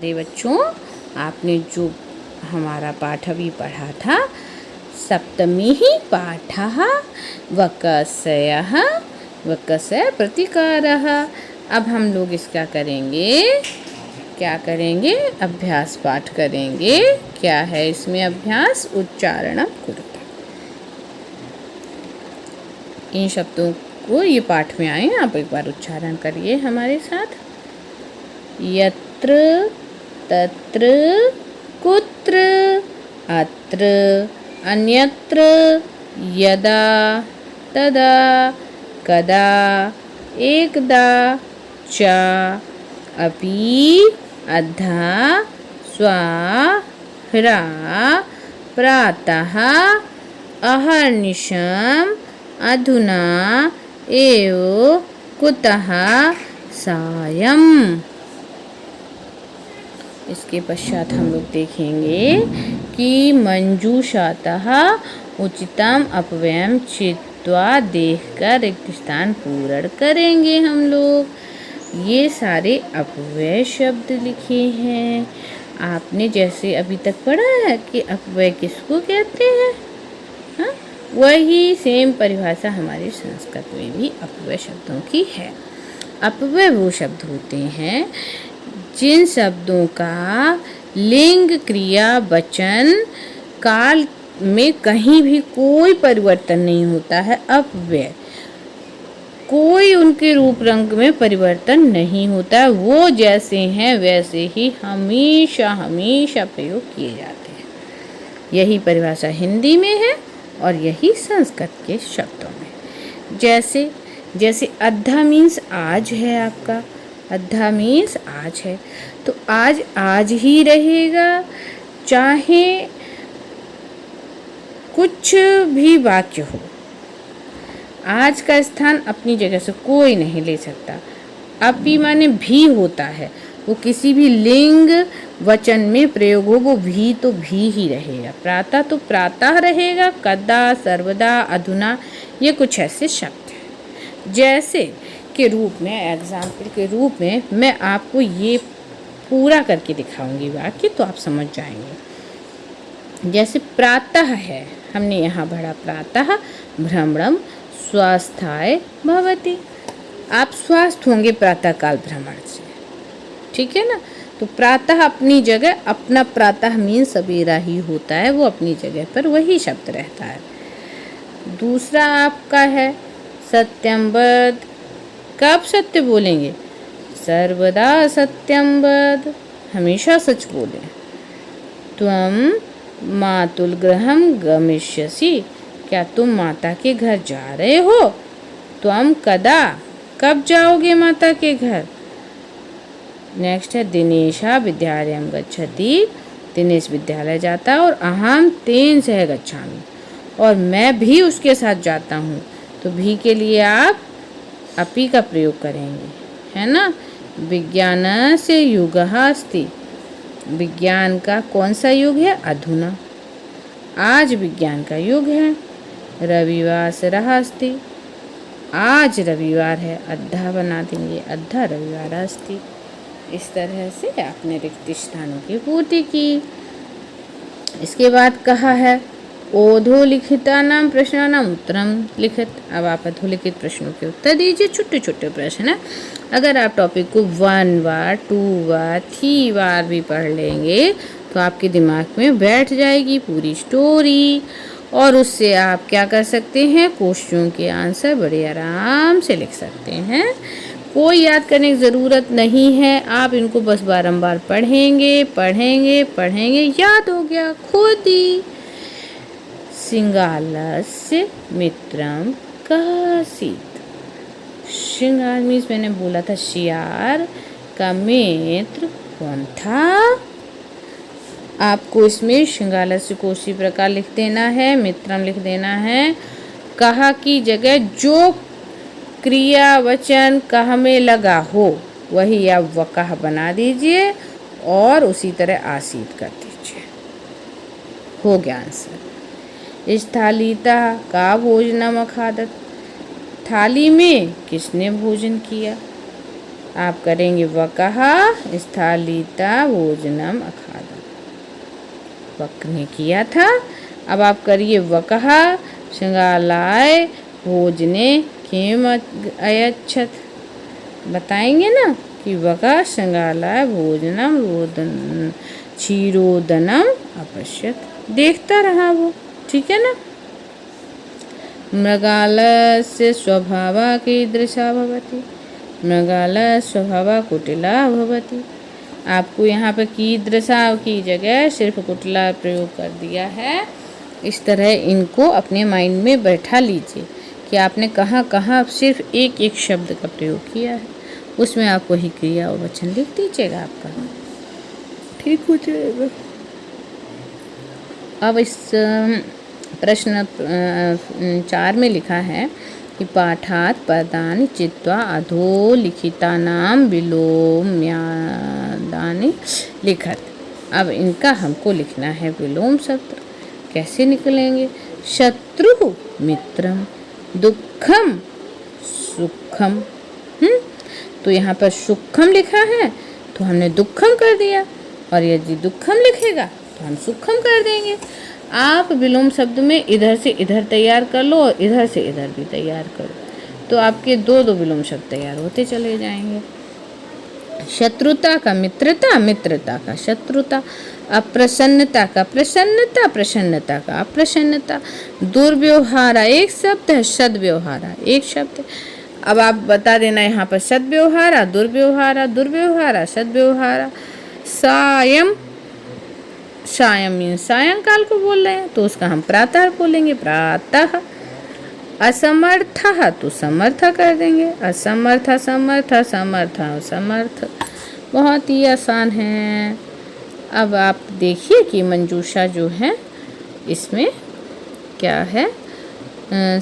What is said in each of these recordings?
अरे बच्चों, आपने जो हमारा पाठ अभी पढ़ा था, सप्तमी ही पाठः वकसयः वकस्य प्रतिकारः। अब हम लोग इसका क्या करेंगे? अभ्यास पाठ करेंगे। क्या है इसमें अभ्यास? उच्चारणम कुरुत। इन शब्दों को ये पाठ में आए, आप एक बार उच्चारण करिए हमारे साथ। यत्र तत्र कुत्र अत्र अन्यत्र यदा तदा कदा एकदा च अपि अद्धा स्वाह्रा प्रातः अहर्निशम् अधुना एव कुतः सायम्। इसके पश्चात हम लोग देखेंगे कि मंजूषातः उचितम अपव्ययम चित्वा देखकर रिक्त स्थान पूर्ण करेंगे। हम लोग ये सारे अपव्यय शब्द लिखे हैं। आपने जैसे अभी तक पढ़ा है कि अपव्यय किसको कहते हैं, हाँ, वही सेम परिभाषा हमारे संस्कृत में भी अपव्यय शब्दों की है। अपव्यय वो शब्द होते हैं जिन शब्दों का लिंग, क्रिया, वचन, काल में कहीं भी कोई परिवर्तन नहीं होता है। अपव्यय, कोई उनके रूप रंग में परिवर्तन नहीं होता है। वो जैसे हैं वैसे ही हमेशा हमेशा प्रयोग किए जाते हैं। यही परिभाषा हिंदी में है और यही संस्कृत के शब्दों में। जैसे अद्धा मीन्स आज है आपका, अद्धा मीन्स आज है, तो आज आज ही रहेगा, चाहे कुछ भी वाक्य हो। आज का स्थान अपनी जगह से कोई नहीं ले सकता। अपि माने भी होता है, वो किसी भी लिंग वचन में प्रयोग हो, वो भी तो भी ही रहेगा। प्रातः तो प्रातः रहेगा, कदा, सर्वदा, अधुना, ये कुछ ऐसे शब्द हैं। जैसे के रूप में, एग्जाम्पल के रूप में मैं आपको ये पूरा करके दिखाऊंगी वाक्य, तो आप समझ जाएंगे। जैसे प्रातः है, हमने यहाँ पढ़ा प्रातः भ्रमणम स्वास्थाय भवति। आप स्वस्थ होंगे प्रातःकाल भ्रमण से, ठीक है ना। तो प्रातः अपनी जगह, अपना प्रातः मीन सवेरा ही होता है, वो अपनी जगह पर वही शब्द रहता है। दूसरा आपका है सत्यम वद। कब सत्य बोलेंगे? सर्वदा सत्यम वद, हमेशा सच बोलें। त्वं मातुल गृहम गमिष्यसि, क्या तुम माता के घर जा रहे हो? त्वं कदा, कब जाओगे माता के घर? नेक्स्ट है दिनेशा विद्यालयम गच्छति, दिनेश विद्यालय जाता है। और अहम तेन सह गच्छामि, और मैं भी उसके साथ जाता हूँ। तो भी के लिए आप अपि का प्रयोग करेंगे, है ना। विज्ञानस्य युगः अस्ति, विज्ञान का कौन सा युग है? अधुना, आज विज्ञान का युग है। रविवासरः अस्ति, आज रविवार है, अद्धा बना देंगे, अद्धा रविवार अस्ति। इस तरह से आपने रिक्त स्थानों की पूर्ति की। इसके बाद कहा है अधोलिखितानां प्रश्नानां उत्तरं लिखित। अब आप अधोलिखित प्रश्नों के उत्तर दीजिए। छोटे छोटे प्रश्न है। अगर आप टॉपिक को 1 बार 2 बार 3 बार भी पढ़ लेंगे तो आपके दिमाग में बैठ जाएगी पूरी स्टोरी, और उससे आप क्या कर सकते हैं? क्वेश्चन के आंसर बड़े आराम से लिख सकते हैं। कोई याद करने की ज़रूरत नहीं है, आप इनको बस बारंबार पढ़ेंगे पढ़ेंगे पढ़ेंगे, याद हो गया खुद ही। सिंगालस्य मित्रम कासीत। श्रृंगार मीन्स मैंने बोला था शियार का मित्र कौन था? आपको इसमें श्रृंगालस्य को उसी प्रकार लिख देना है, मित्रम लिख देना है। कहा की जगह जो क्रिया वचन कह में लगा हो वही आप वकह बना दीजिए और उसी तरह आसीत कर दीजिए। हो गया आंसर। स्थालिता का भोजनम अखादत, थाली में किसने भोजन किया? आप करेंगे वकः स्थालिता भोजनम अखादम। वक ने किया था, अब आप करिए वकः शृंगालाय भोजने किम अयच्छत। बताएंगे ना कि वकः शृंगालाय भोजनम रोदन क्षीरोदनम अपश्यत। देखता रहा वो, ठीक है ना। मृगालस्य स्वभावा कीदृशा भवति। मृगालय स्वभावा कुटिला भवति। आपको यहाँ पे कीदृशा की जगह सिर्फ कुटिला प्रयोग कर दिया है। इस तरह इनको अपने माइंड में बैठा लीजिए कि आपने कहाँ कहाँ सिर्फ एक एक शब्द का प्रयोग किया है, उसमें आप वही क्रिया और वचन लिख दीजिएगा, आपका ठीक हो जाएगा। अब इस प्रश्न 4 में लिखा है कि पाठात पदानि चित्वा अधोलिखितानां विलोम्यादानि लिखत। अब इनका हमको लिखना है विलोम शब्द। कैसे निकलेंगे? शत्रु मित्रम, दुखम सुखम। तो यहाँ पर सुखम लिखा है तो हमने दुखम कर दिया, और यदि दुखम लिखेगा तो हम सुखम कर देंगे। आप विलोम शब्द में इधर से इधर तैयार कर लो और इधर से इधर भी तैयार करो, तो आपके दो दो विलोम शब्द तैयार होते चले जाएंगे। शत्रुता का मित्रता, मित्रता का शत्रुता। अप्रसन्नता का प्रसन्नता, प्रसन्नता का अप्रसन्नता। दुर्व्यवहारा एक शब्द है, सद्व्यवहारा एक शब्द है। अब आप बता देना यहाँ पर सद्व्यवहारा, दुर्व्यवहारा, दुर्व्यवहारा, सद्व्यवहारा। सायं, सायं मीन सायंकाल को बोल रहे हैं तो उसका हम प्रातः बोलेंगे, प्रातः। असमर्थ तो समर्थ कर देंगे, असमर्थ समर्थ, समर्थ समर्थ। बहुत ही आसान है। अब आप देखिए कि मंजूषा जो है इसमें क्या है।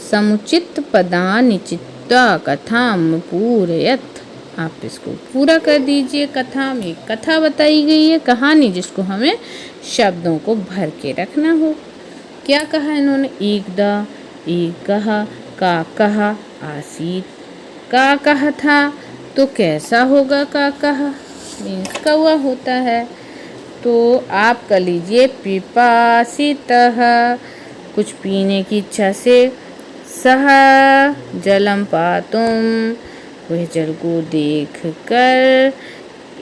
समुचित पदानि चित्वा कथाम पूरयत। आप इसको पूरा कर दीजिए। कथा में कथा बताई गई है, कहानी जिसको हमें शब्दों को भर के रखना हो। क्या कहा इन्होंने? एकदा, एक कहा, का कहा, आसीत। का कहा था तो कैसा होगा? का कहा मीन्स कौवा होता है। तो आप कर लीजिए पिपासितः, कुछ पीने की इच्छा से। सह जलम पातुम, वह जल को देख कर।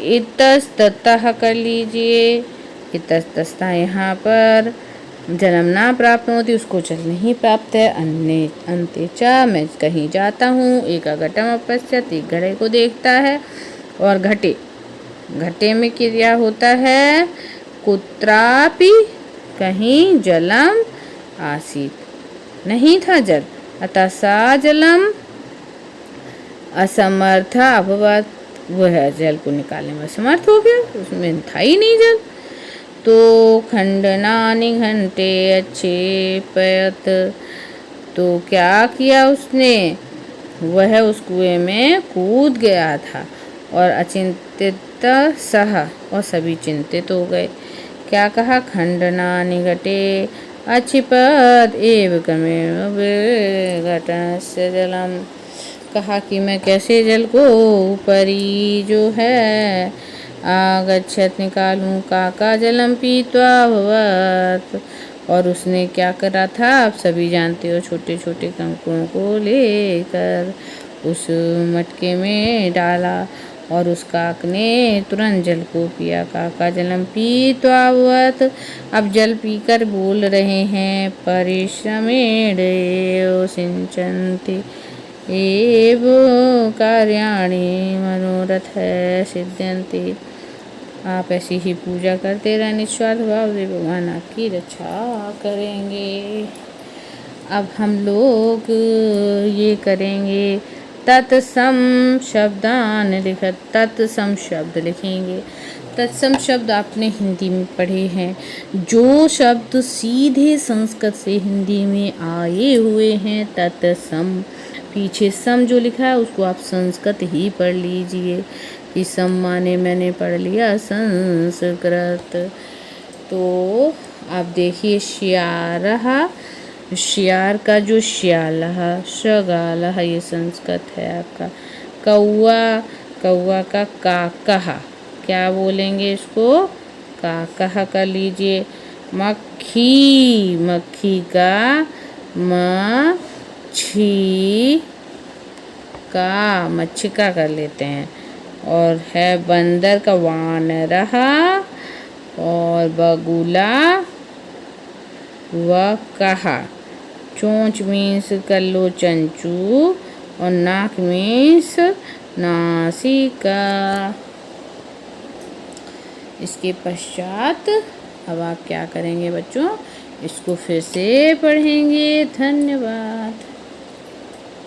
इतस्ततः कर लीजिए। इतस्ततः यहाँ पर जन्म ना प्राप्त होती, उसको जल नहीं प्राप्त है। अन्य अंत्यचा, मैं कहीं जाता हूँ। एक घटम अपश्यत, एक घड़े को देखता है। और घटे, घटे में क्रिया होता है कुत्रापि, कहीं जलम आसीत, नहीं था जल। अतः सा जलम असमर्थ अभवत, वह जल को निकालने में असमर्थ हो गया, उसमें था ही नहीं जल। तो खंडनानि घंटे अच्छेपयत, तो क्या किया उसने? वह उस कुएं में कूद गया था। और अचिंतित सह, और सभी चिंतित हो गए। क्या कहा? खंडनानि घटे अच्छिपत एव क्रमेण घटस्य जलम। कहा कि मैं कैसे जल को ऊपरी जो है आगच्छत निकालूं। काका जलम पीत्वा भवत, और उसने क्या करा था आप सभी जानते हो, छोटे छोटे कंकुड़ों को लेकर उस मटके में डाला और उस काक ने तुरंत जल को पिया। काका जलम पीत्वा भवत। अब जल पीकर बोल रहे हैं परिश्रमेण सिंचन्ति एव कार्याणि मनोरथ सिद्ध्यन्ति। आप ऐसी ही पूजा करते रहे निस्वार्थ भाव से, भगवान आपकी रक्षा करेंगे। अब हम लोग ये करेंगे तत्सम शब्दान लिखत। तत्सम शब्द लिखेंगे। तत्सम शब्द आपने हिंदी में पढ़े हैं। जो शब्द सीधे संस्कृत से हिंदी में आए हुए हैं तत्सम, पीछे सम जो लिखा है उसको आप संस्कृत ही पढ़ लीजिए कि सम माने मैंने पढ़ लिया संस्कृत। तो आप देखिए श्यारहा, श्यार का जो श्यालह, शगालह ये संस्कृत है आपका। कौआ, कौआ का कहा, क्या बोलेंगे इसको? कहा कर लीजिए। मक्खी का मच्छी का, मच्छिका कर लेते हैं। और है बंदर का वानरहा, और बगुला व कहा। चोंच मीन्स कर लो चंचू, और नाक मीन्स नासिका। इसके पश्चात अब आप क्या करेंगे बच्चों? इसको फिर से पढ़ेंगे। धन्यवाद।